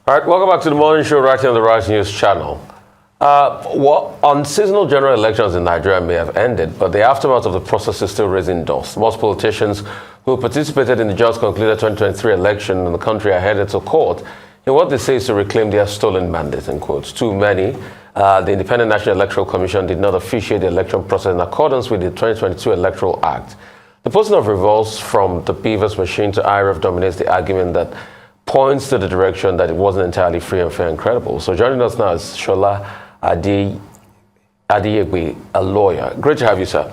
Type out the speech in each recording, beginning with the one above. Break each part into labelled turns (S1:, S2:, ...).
S1: All right, welcome back to the morning show right here on the Rise News channel. Unseasonal general elections in Nigeria may have ended, but the aftermath of the process is still raising dust. Most politicians who participated in the just concluded 2023 election in the country are headed to court in what they say is to reclaim their stolen mandate, in quotes. Too many. The Independent National Electoral Commission did not officiate the election process in accordance with the 2022 Electoral Act. The posting of revolts from the BVAS machine to IRF dominates the argument that points to the direction that it wasn't entirely free and fair and credible. So joining us now is Sola Adeyegbe, a lawyer. Great to have you, sir.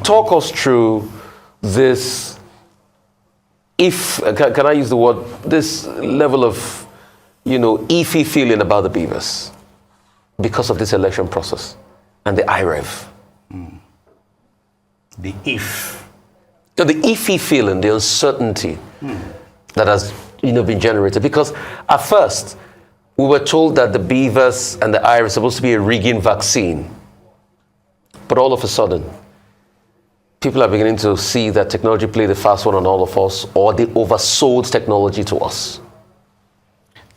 S1: Talk us through this, can I use the word, this level of, iffy feeling about the BVAS because of this election process and the IREV.
S2: The if.
S1: The iffy feeling, the uncertainty that has been generated. Because at first, we were told that the BVAS and the IREV are supposed to be a rigging vaccine. But all of a sudden, people are beginning to see that technology played a fast one on all of us, or they oversold technology to us.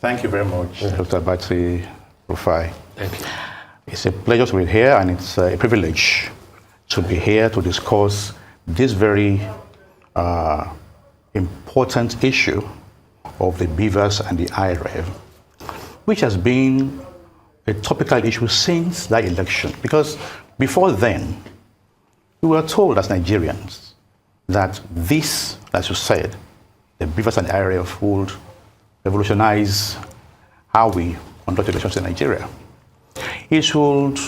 S2: Thank you very much, Dr. Batsi Rufai.
S1: Thank you.
S2: It's a pleasure to be here, and it's a privilege to be here to discuss this very important issue of the BVAS and the IREV, which has been a topical issue since that election. Because before then, we were told as Nigerians that this, as you said, the BVAS and the IREV would revolutionize how we conduct elections in Nigeria. It should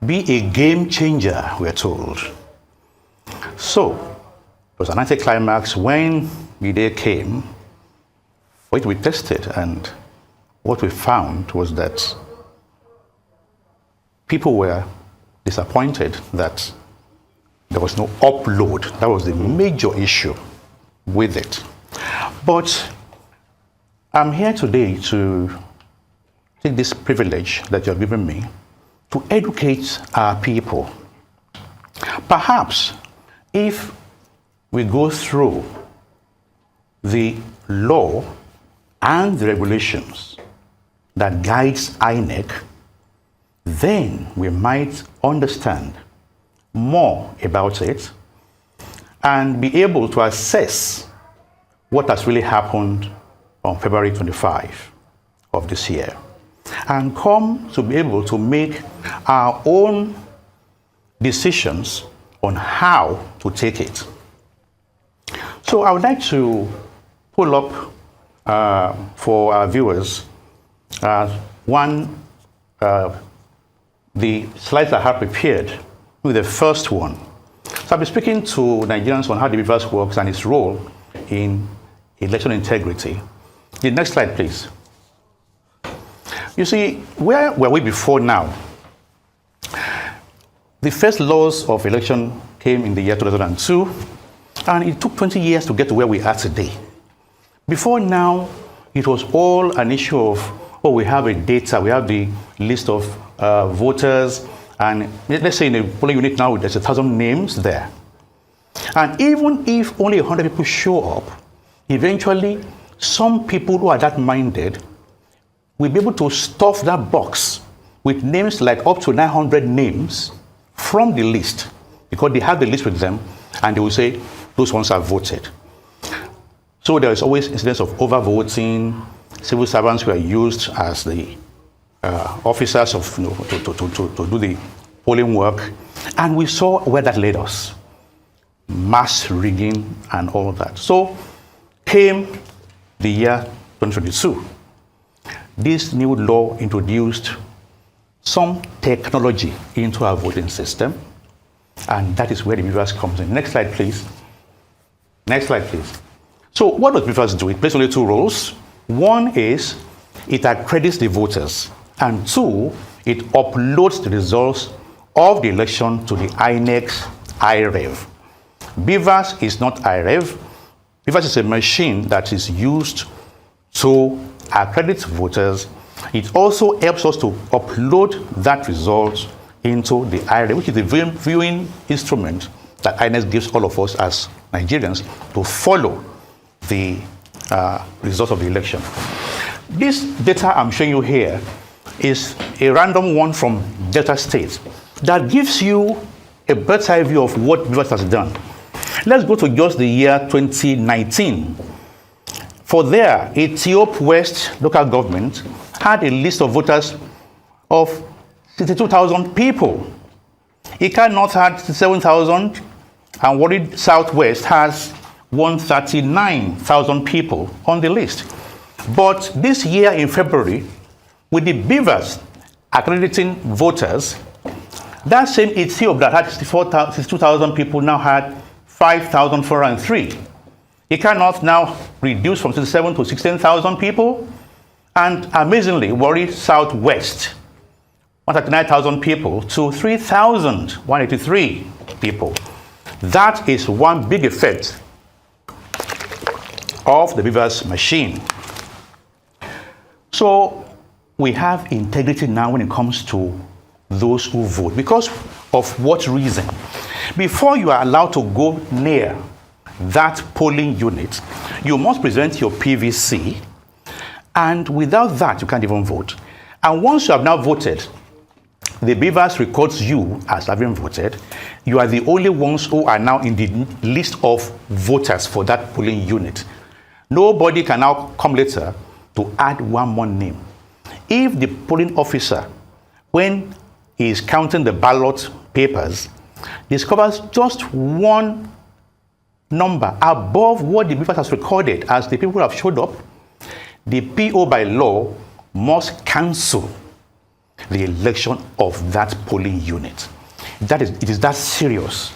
S2: be a game changer, we're told. So, it was an anticlimax when the day came for it to be tested, and what we found was that people were disappointed that there was no upload. That was the major issue with it. But I'm here today to take this privilege that you're giving me to educate our people. Perhaps if we go through the law and the regulations that guides INEC, then we might understand more about it and be able to assess what has really happened on February 25 of this year, and come to be able to make our own decisions on how to take it. So I would like to pull up for our viewers the slides I have prepared with the first one. So I'll be speaking to Nigerians on how the BVAS works and its role in election integrity. The next slide, please. You see, where were we before now? The first laws of election came in the year 2002, and it took 20 years to get to where we are today. Before now, it was all an issue of, we have a data, we have the list of voters, and let's say in a polling unit now, there's 1,000 names there. And even if only 100 people show up, eventually, some people who are that minded will be able to stuff that box with names like up to 900 names from the list, because they have the list with them, and they will say, those ones are voted. So there is always incidents of overvoting. Civil servants were used as the officers of, to do the polling work. And we saw where that led us. Mass rigging and all that. So came the year 2022. This new law introduced some technology into our voting system, and that is where the BVAS comes in. Next slide, please. Next slide, please. So what does BVAS do? It plays only two roles. One is it accredits the voters, and two, it uploads the results of the election to the INEC's IREV. BVAS is not IREV. BVAS is a machine that is used to accredit voters. It also helps us to upload that result into the IREV, which is the viewing instrument that INEC gives all of us as Nigerians to follow the results of the election. This data I'm showing you here is a random one from Delta State that gives you a bird's eye view of what BVAS has done. Let's go to just the year 2019. For there, Ethiop West local government had a list of voters of 62,000 people. Ika North had 67,000, and Warri Southwest has 139,000 people on the list. But this year in February, with the BVAS accrediting voters, that same Ethiopia that had 62,000 people now had 5,403. Ika North now reduced from 67 to 16,000 people, and amazingly, Warri Southwest, 139,000 people to 3,183 people. That is one big effect of the BVAS machine. So we have integrity now when it comes to those who vote. Because of what reason? Before you are allowed to go near that polling unit, you must present your PVC, and without that, you can't even vote. And once you have now voted, the BVAS records you as having voted. You are the only ones who are now in the list of voters for that polling unit. Nobody can now come later to add one more name. If the polling officer, when he is counting the ballot papers, discovers just one number above what the BVAS has recorded as the people who have showed up, the PO by law must cancel the election of that polling unit. It is that serious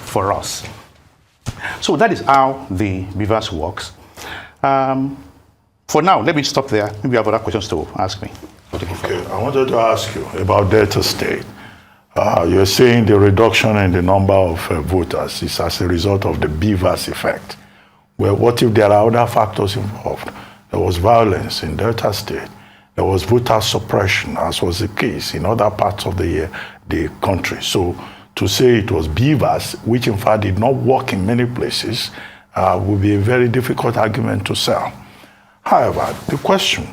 S2: for us. So that is how the BVAS works. For now, let me stop there. Maybe you have other questions to ask me.
S3: Okay, I wanted to ask you about Delta State. You're saying the reduction in the number of voters is as a result of the BVAS effect. Well, what if there are other factors involved? There was violence in Delta State. There was voter suppression, as was the case in other parts of the country. So to say it was BVAS, which in fact did not work in many places, would be a very difficult argument to sell. However, the question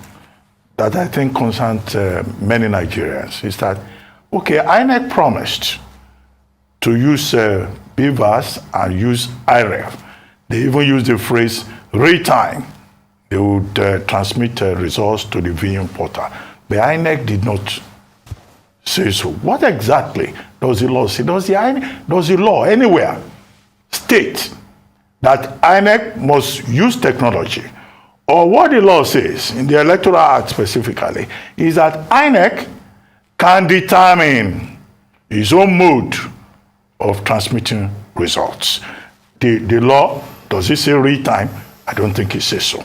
S3: that I think concerns many Nigerians is that, okay, INEC promised to use BVAS and use IREF. They even used the phrase real-time. They would transmit results to the viewing portal. The INEC did not say so. What exactly does the law say? Does the law anywhere state that INEC must use technology? Or what the law says, in the Electoral Act specifically, is that INEC can determine its own mode of transmitting results. The law, does it say real time? I don't think it says so.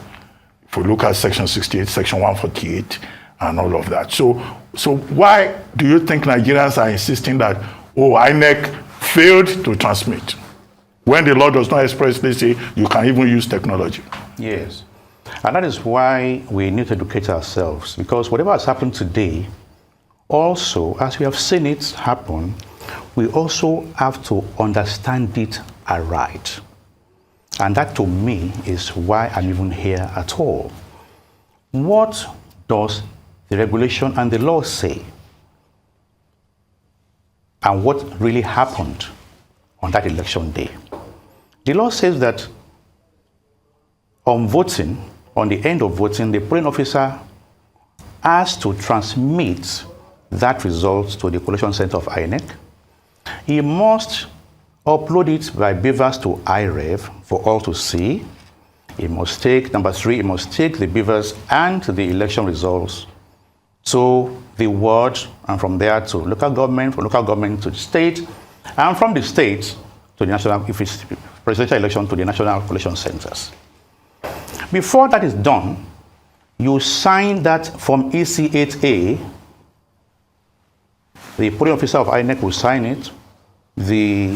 S3: If we look at Section 68, Section 148, and all of that. So why do you think Nigerians are insisting that, INEC failed to transmit, when the law does not expressly say you can even use technology?
S2: Yes. And that is why we need to educate ourselves, because whatever has happened today, also, as we have seen it happen, we also have to understand it aright. And that, to me, is why I'm even here at all. What does the regulation and the law say? And what really happened on that election day? The law says that on voting, on the end of voting, the polling officer has to transmit that result to the collation center of INEC. He must upload it by BVAS to IREF for all to see. He must take, number 3, he must take the BVAS and the election results to the ward, and from there to local government, from local government to the state, and from the state to the national, if it's presidential election, to the national collation centers. Before that is done, you sign that Form EC8A. The polling officer of INEC will sign it. The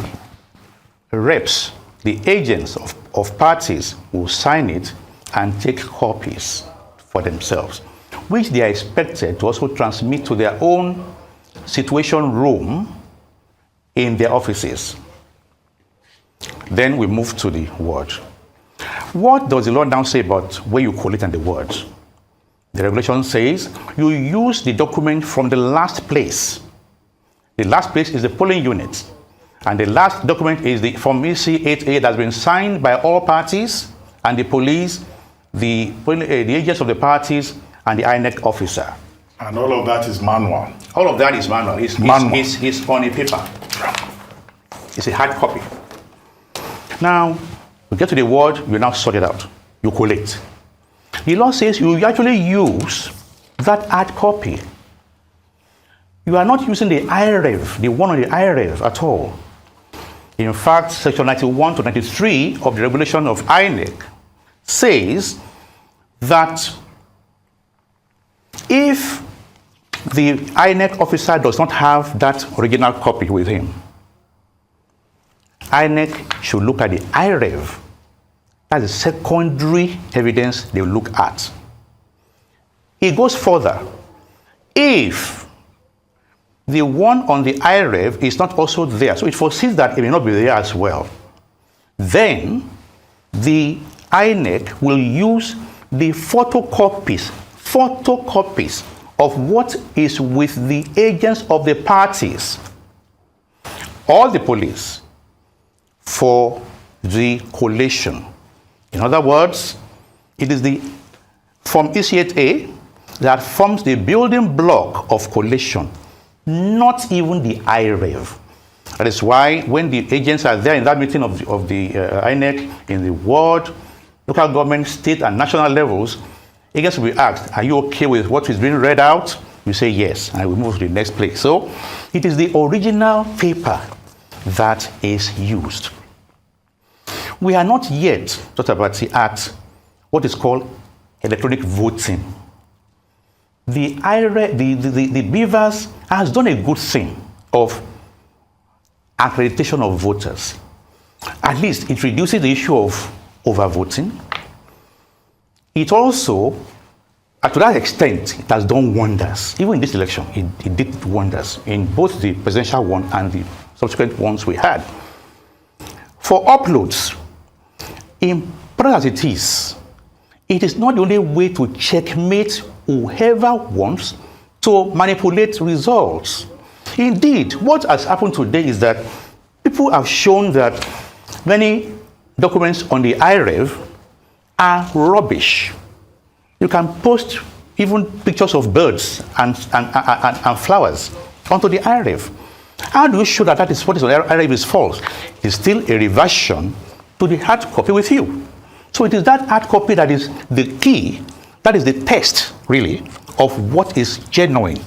S2: reps, the agents of parties will sign it and take copies for themselves, which they are expected to also transmit to their own situation room in their offices. Then we move to the word. What does the law now say about where you collate and the word? The regulation says you use the document from the last place. The last place is the polling unit. And the last document is the Form EC8A that's been signed by all parties and the police, the agents of the parties, and the INEC officer.
S3: And all of that is manual.
S2: All of that is manual. It's on a paper. It's a hard copy. Now, we get to the word, you now sort it out. You collate. The law says you actually use that hard copy. You are not using the IREV, the one on the IREV at all. In fact, Section 91 to 93 of the regulation of INEC says that if the INEC officer does not have that original copy with him, INEC should look at the IREV. That's the secondary evidence they will look at. It goes further. If the one on the IREV is not also there, so it foresees that it may not be there as well, then the INEC will use the photocopies of what is with the agents of the parties or the police for the collation. In other words, it is the Form EC8A that forms the building block of collation, not even the IREV. That is why when the agents are there in that meeting of the INEC in the ward, local government, state, and national levels, agents will be asked, are you okay with what is being read out? You say yes, and we move to the next place. So it is the original paper that is used. We are not yet at what is called electronic voting. The BVAS has done a good thing of accreditation of voters. At least it reduces the issue of overvoting. It also, to that extent, it has done wonders. Even in this election, it did wonders in both the presidential one and the subsequent ones we had. For uploads, important as it is not the only way to checkmate whoever wants to manipulate results. Indeed, what has happened today is that people have shown that many documents on the IREV are rubbish. You can post even pictures of birds and flowers onto the IREV. How do you show that that is what is on the IREV is false? It is still a reversion to the hard copy with you. So it is that hard copy that is the key, that is the test, really, of what is genuine.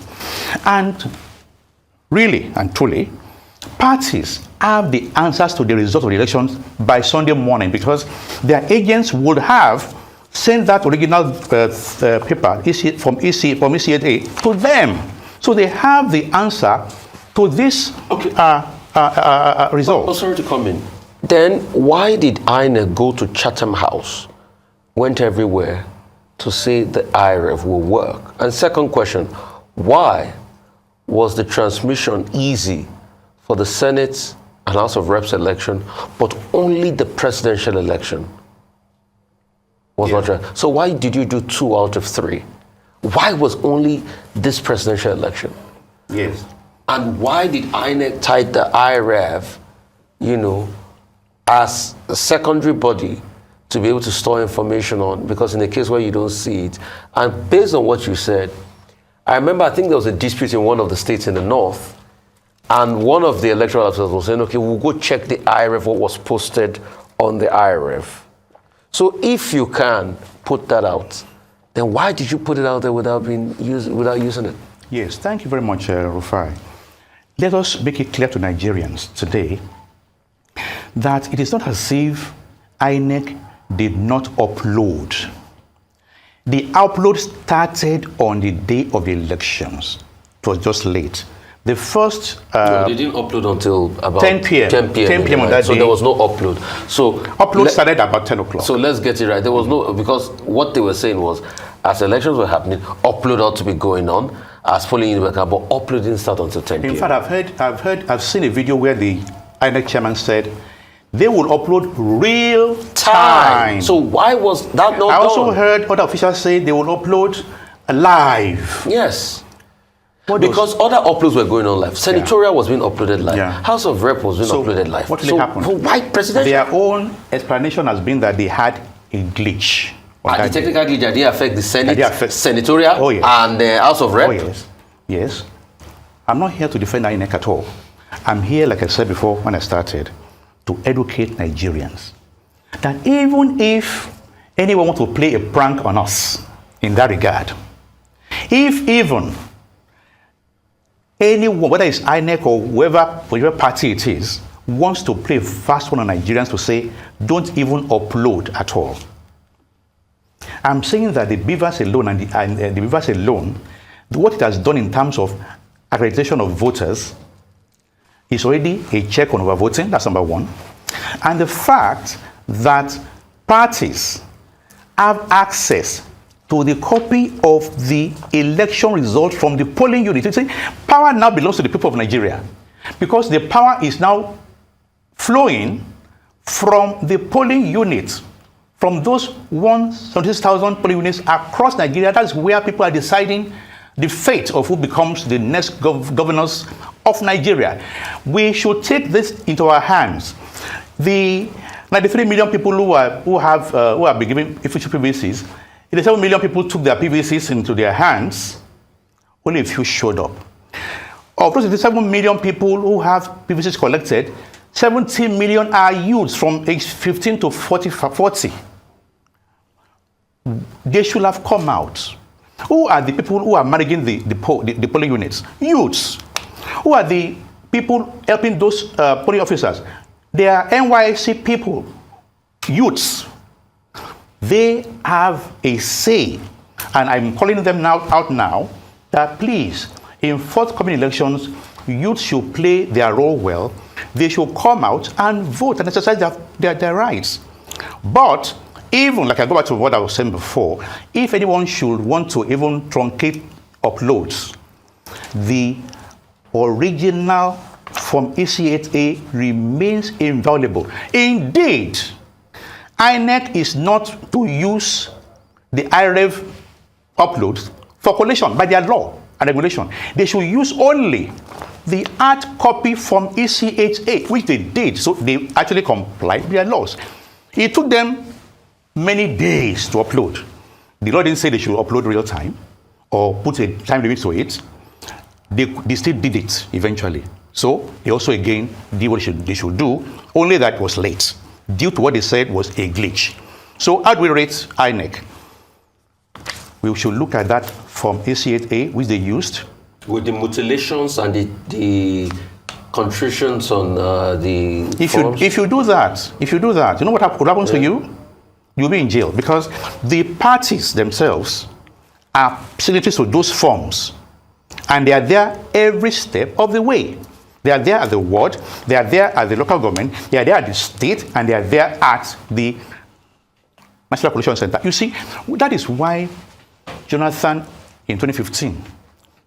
S2: And really and truly, parties have the answers to the results of the elections by Sunday morning because their agents would have sent that original paper from EC8A to them. So they have the answer to this result.
S1: Oh, sorry to come in. Then why did INEC go to Chatham House, went everywhere to say the IREV will work? And second question, why was the transmission easy for the Senate and House of Reps election, but only the presidential election was not? So why did you do 2 out of 3? Why was only this presidential election?
S2: Yes.
S1: And why did INEC tie the IREV, as a secondary body to be able to store information on? Because in the case where you don't see it, and based on what you said, I remember I think there was a dispute in one of the states in the north, and one of the electoral officers was saying, okay, we'll go check the IREV, what was posted on the IREV. So if you can put that out, then why did you put it out there without using it?
S2: Yes, thank you very much, Rufai. Let us make it clear to Nigerians today that it is not as if INEC did not upload. The upload started on the day of the elections. It was just late. The first...
S1: no, they didn't upload until about
S2: 10 p.m.
S1: 10 p.m.
S2: 10 p.m. on that day.
S1: So there was no upload. So
S2: upload started about 10 o'clock.
S1: So let's get it right. There was no, because what they were saying was, as elections were happening, upload ought to be going on, as polling unit worker, but upload didn't start until 10 p.m.
S2: In fact, I've seen a video where the INEC chairman said they will upload real time.
S1: So why was that not done?
S2: I also heard other officials say they will upload live.
S1: Yes.
S2: What
S1: Because other uploads were going on live. Senatorial was being uploaded live.
S2: Yeah.
S1: House of Rep was being uploaded live.
S2: What really happened?
S1: Why presidential?
S2: Their own explanation has been that they had a glitch.
S1: The technical glitch that did affect the Senate, Senatorial,
S2: Oh, yes.
S1: and the House of Rep.
S2: Oh, yes. Yes. I'm not here to defend INEC at all. I'm here, like I said before when I started, to educate Nigerians. That even if anyone wants to play a prank on us in that regard, if even anyone, whether it's INEC or whatever party it is, wants to play a fast one on Nigerians to say, don't even upload at all. I'm saying that the BVAS alone and the BVAS alone, what it has done in terms of accreditation of voters is already a check on overvoting. That's number one. And the fact that parties have access to the copy of the election results from the polling unit. You see, power now belongs to the people of Nigeria because the power is now flowing from the polling units, from those 176,000 polling units across Nigeria. That's where people are deciding the fate of who becomes the next governors of Nigeria. We should take this into our hands. The 93 million people who have been given official PVCs, 87 million people took their PVCs into their hands. Only a few showed up. Of those 87 million people who have PVCs collected, 70 million are youths from age 15 to 40. They should have come out. Who are the people who are managing the polling units? Youths. Who are the people helping those polling officers? They are NYC people, youths. They have a say, and I'm calling them out now that please, in forthcoming elections, youth should play their role well. They should come out and vote and exercise their rights. But even, like I go back to what I was saying before, if anyone should want to even truncate uploads, the original Form EC8A remains invaluable. Indeed, INEC is not to use the IREV uploads for collation by their law and regulation. They should use only the hard copy from EC8A, which they did, so they actually complied with their laws. It took them many days to upload. The law didn't say they should upload real time or put a time limit to it. They still did it eventually. So they also again did what they should do, only that was late, due to what they said was a glitch. So how do we rate INEC? We should look at that from EC8A, which they used. With the mutilations and the contritions on the forms? If you do that, you know what happens to you? You'll be in jail, because the parties themselves are signatories to those forms, and they are there every step of the way. They are there at the ward, they are there at the local government, they are there at the state, and they are there at the National Collation Center. You see, that is why Jonathan, in 2015,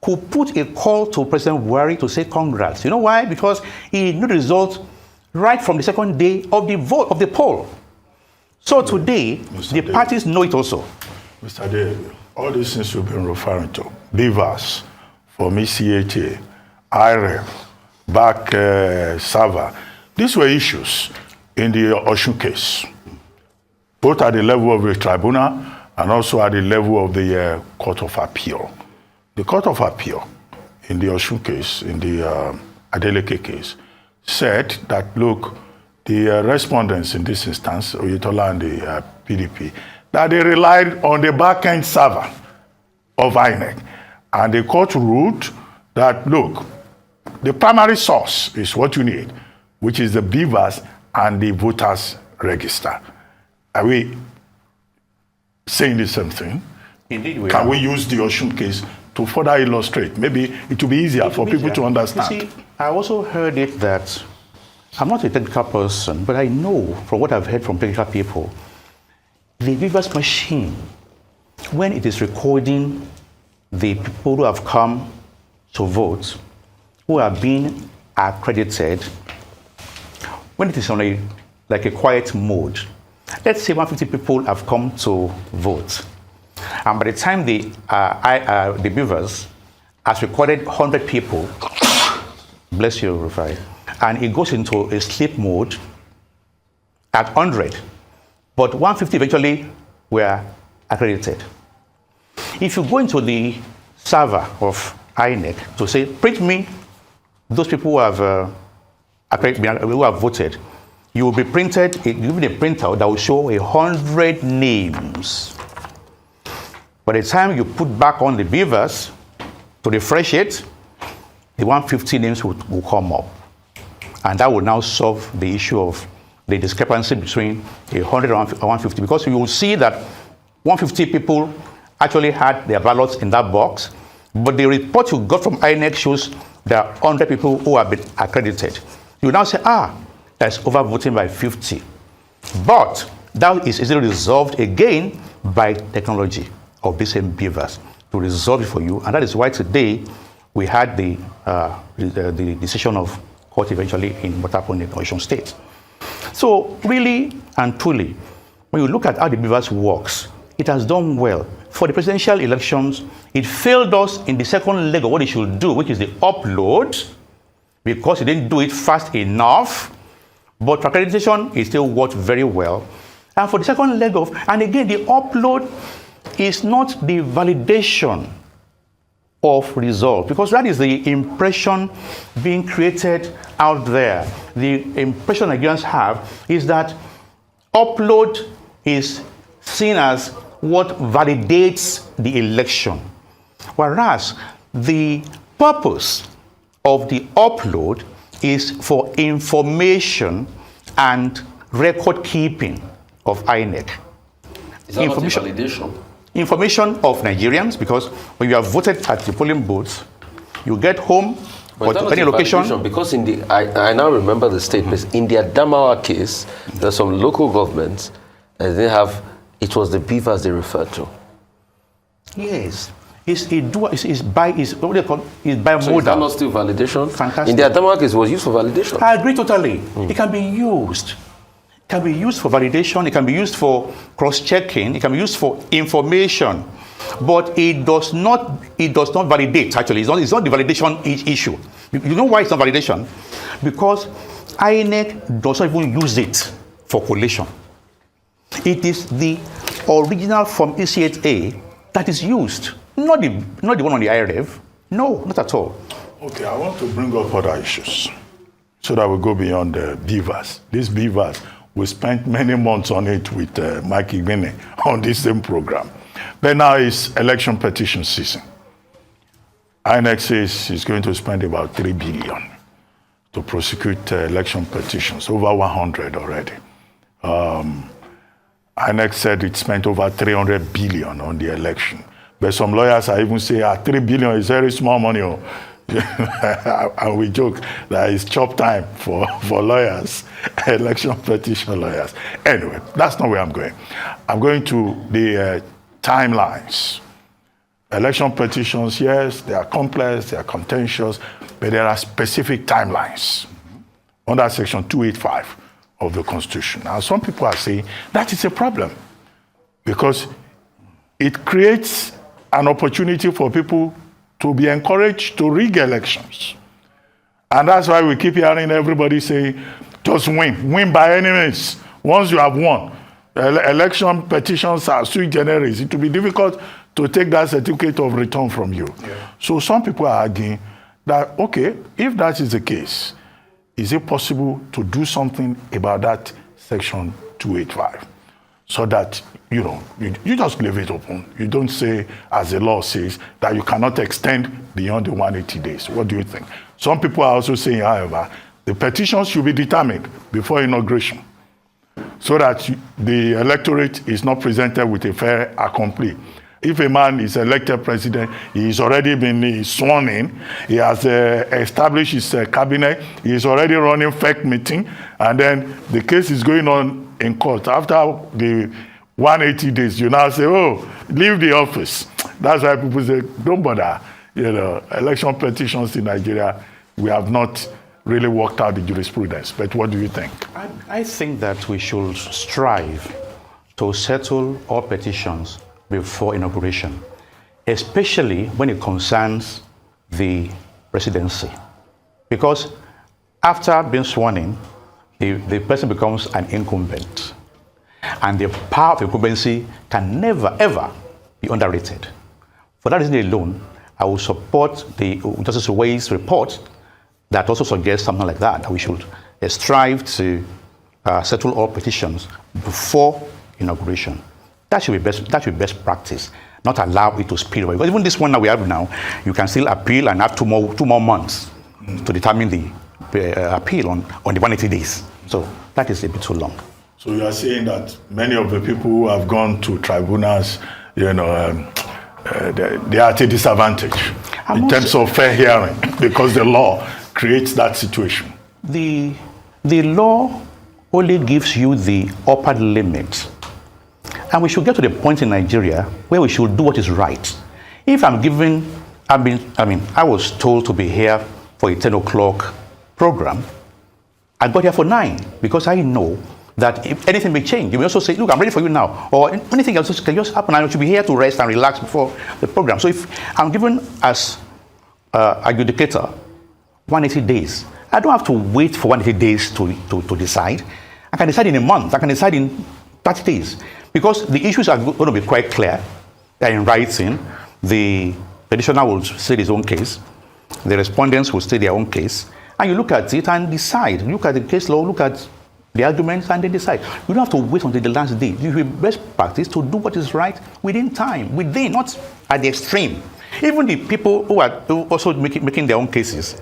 S2: could put a call to President Buhari to say congrats. You know why? Because he knew the result right from the second day of the vote, of the poll. So today, the parties know it also.
S3: Mr. Adeyegbe, all these things you've been referring to, BVAS, from EC8A, IREV, back server, these were issues in the Osun case, both at the level of the tribunal and also at the level of the Court of Appeal. The Court of Appeal in the Osun case, in the Adeyegbe case, said that, look, the respondents in this instance, Oyetola and the PDP, that they relied on the back-end server of INEC. And the court ruled that, look, the primary source is what you need, which is the BVAS and the voters register. Are we saying the same thing?
S2: Indeed, we
S3: Can we use the Osun case to further illustrate? Maybe it will be easier for people to understand.
S2: You see, I also heard it that, I'm not a technical person, but I know from what I've heard from technical people, the BVAS machine, when it is recording the people who have come to vote, who are being accredited, when it is on a quiet mode, let's say 150 people have come to vote, And by the time the BVAS has recorded 100 people, bless you, Rufai, and it goes into a sleep mode at 100, but 150 eventually were accredited. If you go into the server of INEC to say, print me those people who have voted, you will be given a printout that will show 100 names. By the time you put back on the BVAS to refresh it, the 150 names will come up. And that will now solve the issue of the discrepancy between 100 and 150, because you will see that 150 people actually had their ballots in that box, but the report you got from INEC shows there are 100 people who have been accredited. You now say, that's overvoting by 50. But that is easily resolved again by technology of this same BVAS to resolve it for you. And that is why today we had the decision of court eventually in what happened in Osun State. So really and truly, when you look at how the BVAS works, it has done well. For the presidential elections, it failed us in the second leg of what it should do, which is the upload, because it didn't do it fast enough. But for accreditation, it still worked very well. And for the second leg of, and again, the upload is not the validation of result, because that is the impression being created out there. The impression Nigerians have is that upload is seen as what validates the election, whereas the purpose of the upload is for information and record keeping of INEC.
S1: Is that information? Not a validation?
S2: Information of Nigerians, because when you have voted at the polling booths, you get home or to any location.
S1: Because in the, I now remember the statement, in the Adamawa case, there's some local governments, and they have, it was the BVAS they referred to.
S2: Yes. It's by modal.
S1: So is that not still validation?
S2: Fantastic.
S1: In the Adamawa case, it was used for validation.
S2: I agree totally. It can be used. It can be used for validation. It can be used for cross-checking. It can be used for information. But it does not validate, actually. It's not the validation issue. You know why it's not validation? Because INEC does not even use it for collation. It is the original Form EC8A that is used, not the one on the IRF. No, not at all.
S3: Okay, I want to bring up other issues so that we go beyond the BVAS. This BVAS, we spent many months on it with Mike Igbene on this same program. But now it's election petition season. INEC says it's going to spend about 3 billion to prosecute election petitions, over 100 already. INEC said it spent over 300 billion on the election. But some lawyers are even saying 3 billion is very small money. And we joke that it's chop time for lawyers, election petition lawyers. Anyway, that's not where I'm going. I'm going to the timelines. Election petitions, yes, they are complex, they are contentious, but there are specific timelines under Section 285 of the Constitution. Now, some people are saying that is a problem because it creates an opportunity for people to be encouraged to rig elections. And that's why we keep hearing everybody say, just win by any means. Once you have won, election petitions are sui generis. It will be difficult to take that certificate of return from you. Yeah. So some people are arguing that, okay, if that is the case, is it possible to do something about that Section 285? So that, you just leave it open. You don't say, as the law says, that you cannot extend beyond the 180 days. What do you think? Some people are also saying, however, the petitions should be determined before inauguration so that the electorate is not presented with a fait accompli. If a man is elected president, he's already been sworn in, he has established his cabinet, he's already running fake meeting, and then the case is going on in court. After the 180 days, you now say, oh, leave the office. That's why people say, don't bother. Election petitions in Nigeria, we have not really worked out the jurisprudence. But what do you think?
S2: I think that we should strive to settle all petitions before inauguration, especially when it concerns the presidency. Because after being sworn in, the person becomes an incumbent. And the power of incumbency can never, ever be underrated. For that reason alone, I will support the Justice Way's report that also suggests something like that we should strive to settle all petitions before inauguration. That should be best practice, not allow it to spill away. Because even this one that we have now, you can still appeal and have two more months to determine the appeal on the 180 days. So that is a bit too long.
S3: So you are saying that many of the people who have gone to tribunals, they are at a disadvantage in terms of fair hearing because the law creates that situation.
S2: The law only gives you the upper limit. And we should get to the point in Nigeria where we should do what is right. If I was told to be here for a 10 o'clock program, I got here for 9 because I know that if anything may change, you may also say, look, I'm ready for you now. Or anything else can just happen. I should be here to rest and relax before the program. So if I'm given as adjudicator 180 days, I don't have to wait for 180 days to decide. I can decide in a month. I can decide in 30 days. Because the issues are going to be quite clear. They're in writing. The petitioner will state his own case. The respondents will state their own case. And you look at it and decide. Look at the case law, look at the arguments, and then decide. You don't have to wait until the last day. It will be best practice to do what is right within time, not at the extreme. Even the people who are also making their own cases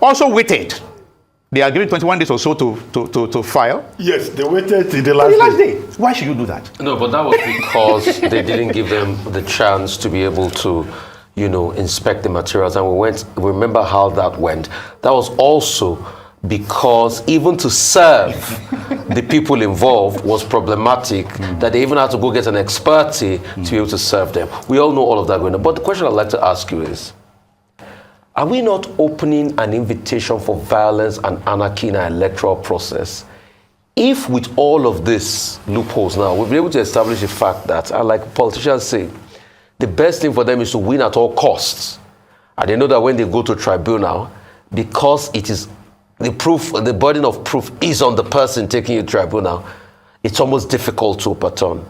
S2: also waited. They are given 21 days or so to file.
S3: Yes, they waited till the last day.
S2: Why should you do that?
S1: No, but that was because they didn't give them the chance to be able to, inspect the materials. And we remember how that went. That was also because even to serve the people involved was problematic, that they even had to go get an expertise to be able to serve them. We all know all of that going on. But the question I'd like to ask you is, are we not opening an invitation for violence and anarchy in our electoral process? If with all of these loopholes now, we'll be able to establish the fact that, like politicians say, the best thing for them is to win at all costs. And they know that when they go to tribunal, because it is the burden of proof is on the person taking you to tribunal, it's almost difficult to overturn.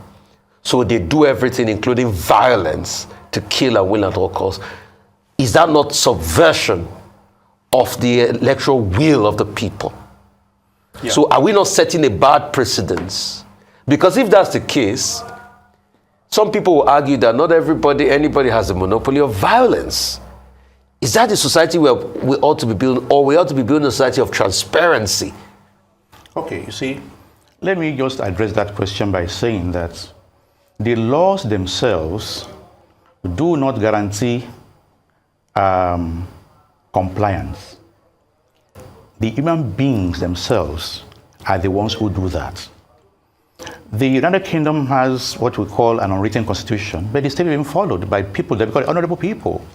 S1: So they do everything, including violence, to kill and win at all costs. Is that not subversion of the electoral will of the people? Yeah. So are we not setting a bad precedence? Because if that's the case, some people will argue that not anybody has a monopoly of violence. Is that the society where we ought to be building, or we ought to be building a society of transparency?
S2: Okay, you see, let me just address that question by saying that the laws themselves do not guarantee compliance. The human beings themselves are the ones who do that. The United Kingdom has what we call an unwritten constitution, but it's still being followed by people that we call honorable people.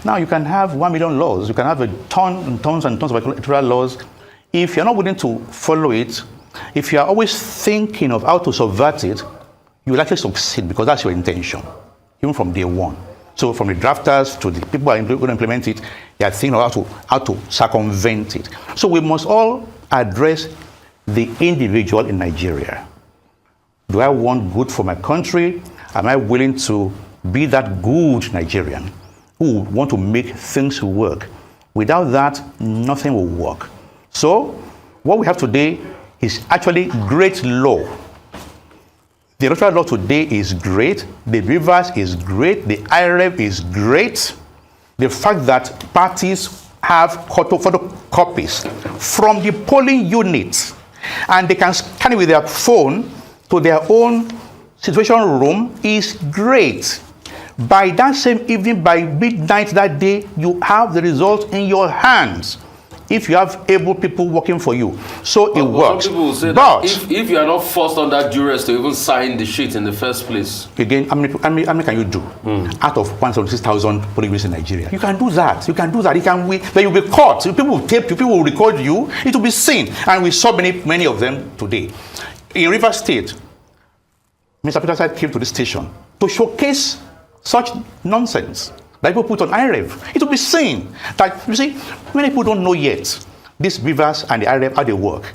S2: Now, you can have 1 million laws, you can have tons and tons of electoral laws. If you're not willing to follow it, if you're always thinking of how to subvert it, you will actually succeed because that's your intention, even from day one. So from the drafters to the people who are going to implement it, they are thinking of how to circumvent it. So we must all address the individual in Nigeria. Do I want good for my country? Am I willing to be that good Nigerian who want to make things work? Without that, nothing will work. So what we have today is actually great law. The electoral law today is great. The BVAS is great. The IREV is great. The fact that parties have photocopies from the polling units and they can scan it with their phone to their own situation room is great. By that same evening, by midnight that day, you have the result in your hands. If you have able people working for you, so it works.
S1: Some people will say that if you are not forced under duress to even sign the sheet in the first place.
S2: Again, how many can you do out of 176,000 polling units in Nigeria? You can do that. You can do that. You can win. Then you'll be caught. People will tape you. People will record you. It will be seen. And we saw many of them today. In Rivers State, Mr. Peterson came to the station to showcase such nonsense that people put on IREV. It will be seen that, you see, many people don't know yet this BVAS and the IREV, how they work.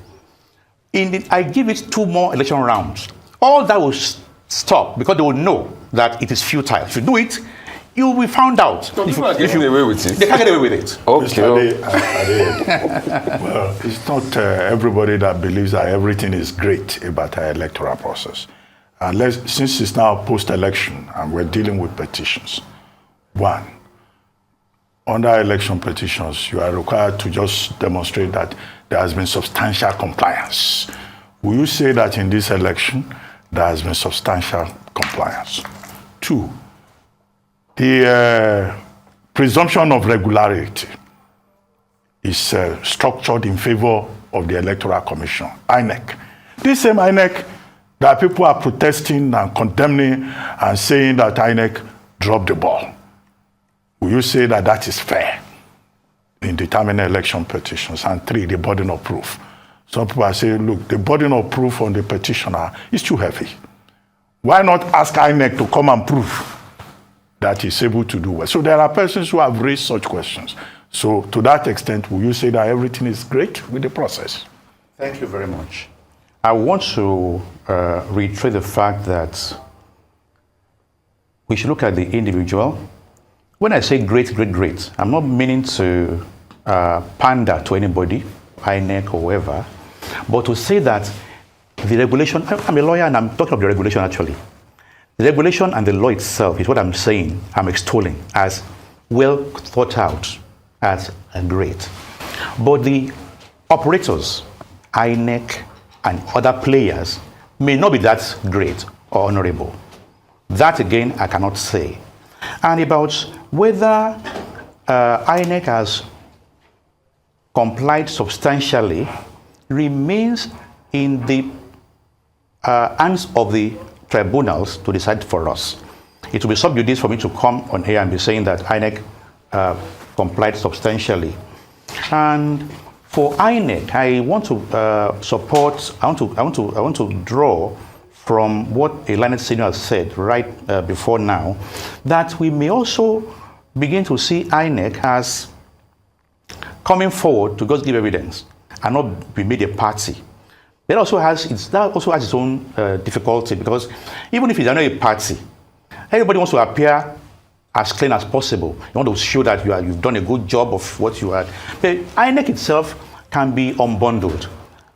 S2: I give it 2 more election rounds. All that will stop because they will know that it is futile. If you do it, you will be found out.
S1: No, people are getting away with it.
S2: They can't get away with it.
S1: Okay.
S3: Well, it's not everybody that believes that everything is great about our electoral process. Since it's now post-election and we're dealing with petitions, one, under election petitions, you are required to just demonstrate that there has been substantial compliance. Will you say that in this election, there has been substantial compliance? 2, the presumption of regularity is structured in favor of the Electoral Commission, INEC. This same INEC that people are protesting and condemning and saying that INEC dropped the ball. Will you say that that is fair in determining election petitions? And 3, the burden of proof. Some people are saying, look, the burden of proof on the petitioner is too heavy. Why not ask INEC to come and prove that he's able to do well? So there are persons who have raised such questions. So to that extent, will you say that everything is great with the process?
S2: Thank you very much. I want to reiterate the fact that we should look at the individual. When I say great, great, great, I'm not meaning to pander to anybody, INEC or whoever, but to say that the regulation, I'm a lawyer and I'm talking of the regulation actually. The regulation and the law itself is what I'm saying, I'm extolling as well thought out, as great. But the operators, INEC and other players may not be that great or honorable. That again, I cannot say. And about whether INEC has complied substantially remains in the hands of the tribunals to decide for us. It will be sub judice for me to come on here and be saying that INEC complied substantially. And for INEC, I want to support, I want to draw from what a learned senior has said right before now, that we may also begin to see INEC as coming forward to just give evidence and not be made a party. That also has its own difficulty, because even if it's not a party, everybody wants to appear as clean as possible. You want to show that you've done a good job of what you had. But INEC itself can be unbundled.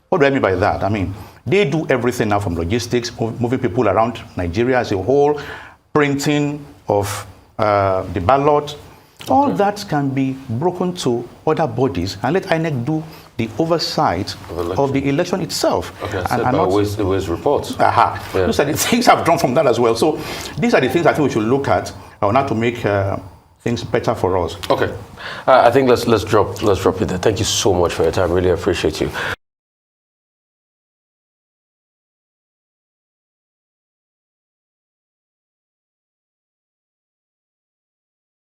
S2: What do I mean by that? I mean, they do everything now, from logistics, moving people around Nigeria as a whole, printing of the ballot. All that can be broken to other bodies and let INEC do the oversight of the election itself.
S1: Okay, and not always reports.
S2: Yeah. Those are the things I've drawn from that as well. So these are the things I think we should look at now to make things better for us.
S1: Okay, I think let's drop it there. Thank you so much for your time. Really appreciate you.